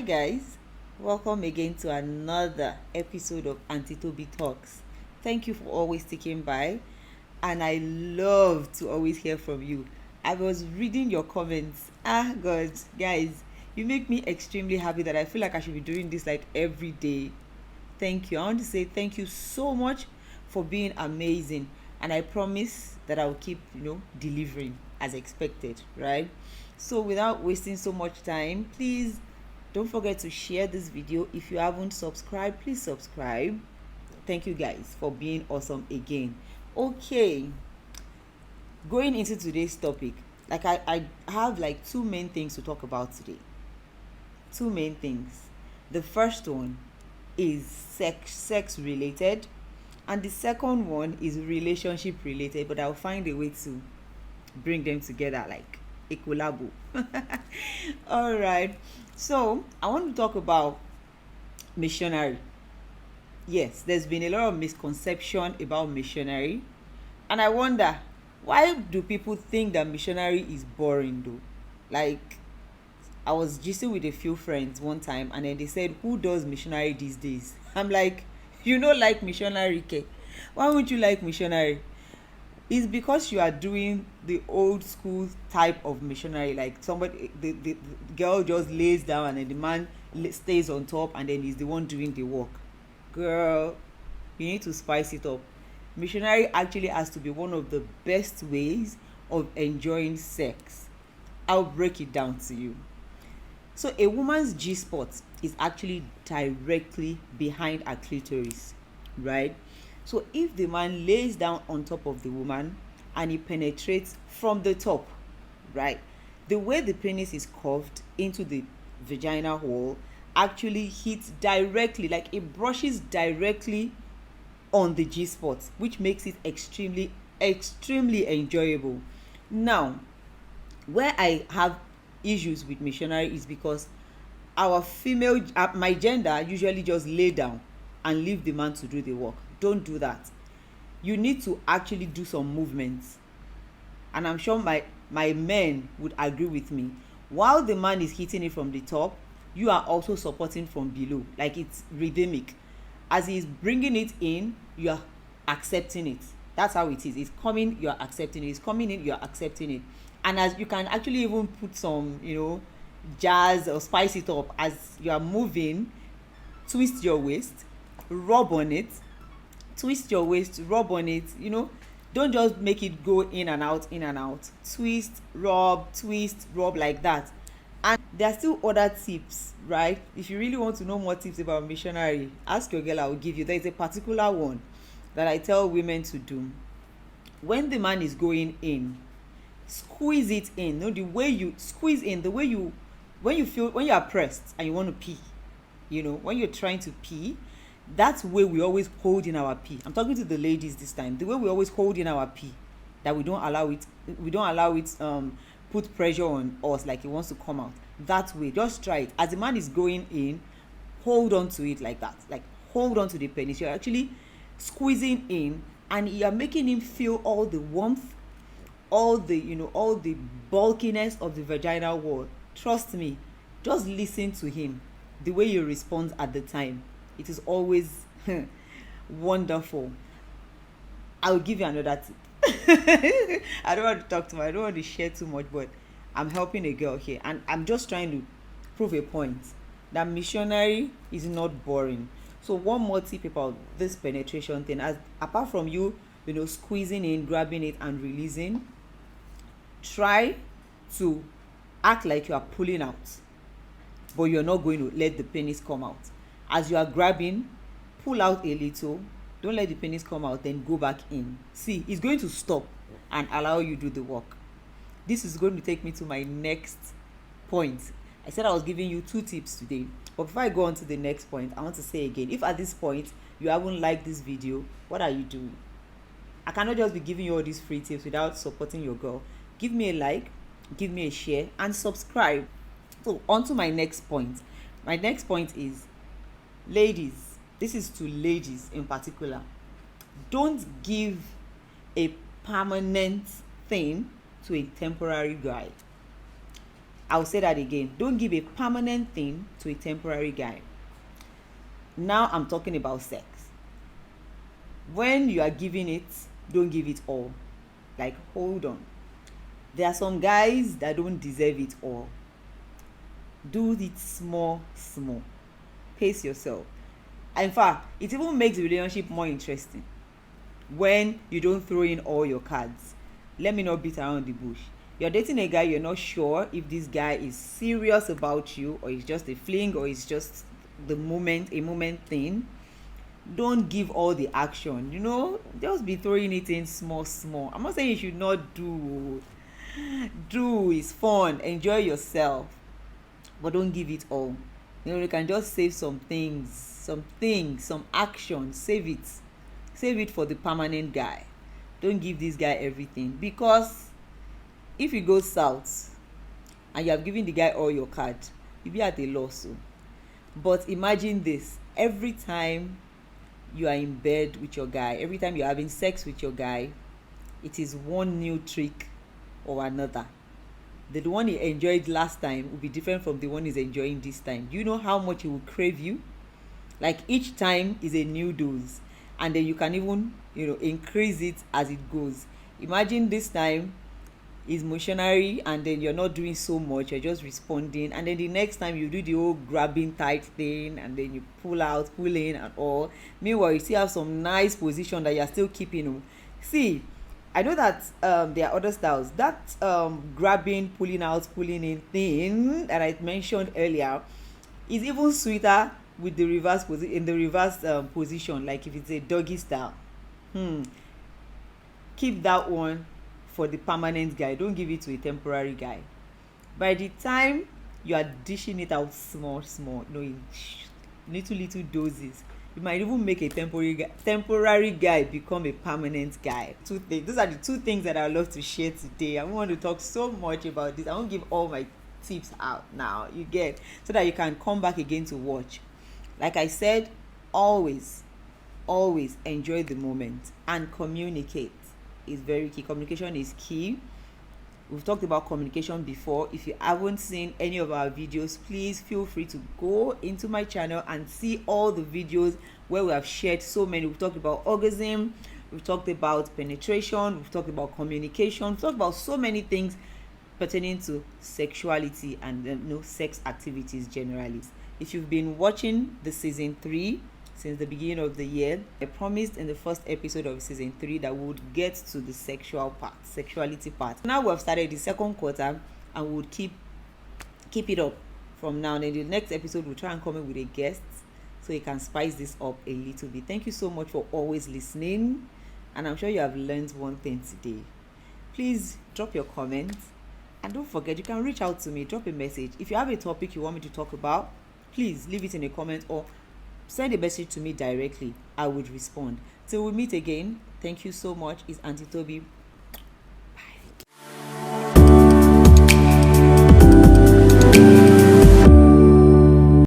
Hi guys, welcome again to another episode of Auntie Tobi Talks. Thank you for always sticking by, and I love to always hear from you. I was reading your comments. God, guys, you make me extremely happy that I feel like I should be doing this like every day. Thank you. I want to say thank you so much for being amazing, and I promise that I will keep, delivering as expected, right? So without wasting so much time, please don't forget to share this video. If you haven't subscribed, please subscribe. Thank you guys for being awesome again. Okay, going into today's topic, like I have like two main things to talk about today. Two main things. The first one is sex related, and the second one is relationship related, but I'll find a way to bring them together like a collabo. All right, so I want to talk about missionary. Yes, there's been a lot of misconception about missionary, and I wonder, why do people think that missionary is boring though? Like, I was gisting with a few friends one time, and then they said, who does missionary these days? I'm like, like missionary, ke? Why won't you like missionary? It's because you are doing the old school type of missionary, like somebody, the girl just lays down and then the man stays on top and then he's the one doing the work. Girl, you need to spice it up. Missionary actually has to be one of the best ways of enjoying sex. I'll break it down to you. So a woman's G-spot is actually directly behind her clitoris, right? So if the man lays down on top of the woman and he penetrates from the top, right, the way the penis is curved into the vaginal wall actually hits directly, like it brushes directly on the G-spot, which makes it extremely enjoyable. Now, where I have issues with missionary is because our female, my gender, usually just lay down and leave the man to do the work. Don't do that. You need to actually do some movements, and I'm sure my men would agree with me. While the man is hitting it from the top, you are also supporting from below, like it's rhythmic. As he's bringing it in, you are accepting it. That's how it is. It's coming, you are accepting it. It's coming in, you are accepting it. And as you can actually even put some, jazz or spice it up as you are moving. Twist your waist, rub on it, twist your waist, rub on it. Don't just make it go in and out, twist, rub like that. And there are still other tips, right? If you really want to know more tips about missionary, ask your girl, I will give you. There is a particular one that I tell women to do. When the man is going in, squeeze it in. The way you squeeze in, the way you, when you are pressed and you want to pee, when you're trying to pee, that's way we always hold in our pee. I'm talking to the ladies this time. The way we always hold in our pee, that we don't allow it put pressure on us like it wants to come out. That way, just try it. As the man is going in, hold on to it like that. Like, hold on to the penis. You're actually squeezing in, and you're making him feel all the warmth, all the bulkiness of the vaginal wall. Trust me, just listen to him, the way you respond at the time. It is always wonderful. I'll give you another tip. I don't want to talk too much, I don't want to share too much, but I'm helping a girl here, and I'm just trying to prove a point that missionary is not boring. So one more tip about this penetration thing, as apart from you squeezing in, grabbing it and releasing, try to act like you are pulling out, but you're not going to let the penis come out. As you are grabbing, pull out a little, don't let the penis come out, then go back in. See, it's going to stop and allow you do the work. This is going to take me to my next point. I said I was giving you two tips today, but before I go on to the next point, I want to say again, if at this point you haven't liked this video, what are you doing? I cannot just be giving you all these free tips without supporting your girl. Give me a like, give me a share, and subscribe. So on to my next point. My next point is, ladies, this is to ladies in particular, don't give a permanent thing to a temporary guy. I'll say that again. Don't give a permanent thing to a temporary guy. Now I'm talking about sex. When you are giving it, don't give it all. Like, hold on. There are some guys that don't deserve it all. Do it small. Pace yourself. In fact, it even makes the relationship more interesting when you don't throw in all your cards. Let me not beat around the bush. You're dating a guy, you're not sure if this guy is serious about you, or it's just a fling, or it's just a moment thing. Don't give all the action, just be throwing it in small. I'm not saying you should not do. Is fun, enjoy yourself, but don't give it all. You can just save some action. Save it for the permanent guy. Don't give this guy everything, because if it goes south and you have given the guy all your card, you'll be at a loss. But imagine this: every time you are in bed with your guy, every time you're having sex with your guy, it is one new trick or another. The one he enjoyed last time will be different from the one he's enjoying this time. Do you know how much he will crave you? Like, each time is a new dose, and then you can even increase it as it goes. Imagine this time is missionary, and then you're not doing so much, you're just responding, and then the next time you do the whole grabbing tight thing, and then you pull in and all. Meanwhile, you still have some nice position that you're still keeping. See, I know that there are other styles. That grabbing, pulling out, pulling in thing that I mentioned earlier is even sweeter with the reverse position. Like if it's a doggy style, keep that one for the permanent guy. Don't give it to a temporary guy. By the time you are dishing it out small, in little doses, you might even make a temporary guy become a permanent guy. Those are the two things that I love to share today. I don't want to talk so much about this. I won't give all my tips out now, you get, so that you can come back again to watch. Like I said, always enjoy the moment, and communicate is very key. Communication is key. We've talked about communication before. If you haven't seen any of our videos, please feel free to go into my channel and see all the videos where we have shared so many. We've talked about orgasm, we've talked about penetration, we've talked about communication, we've talked about so many things pertaining to sexuality and sex activities generally. If you've been watching the season 3 since the beginning of the year, I promised in the first episode of season 3 that we would get to the sexuality part. Now we have started the second quarter, and we would keep it up from now. And in the next episode, we'll try and come in with a guest so you can spice this up a little bit. Thank you so much for always listening, and I'm sure you have learned one thing today. Please drop your comments, and don't forget, you can reach out to me, drop a message. If you have a topic you want me to talk about, please leave it in a comment or send a message to me directly. I would respond. Till we meet again, thank you so much. It's Auntie Tobi.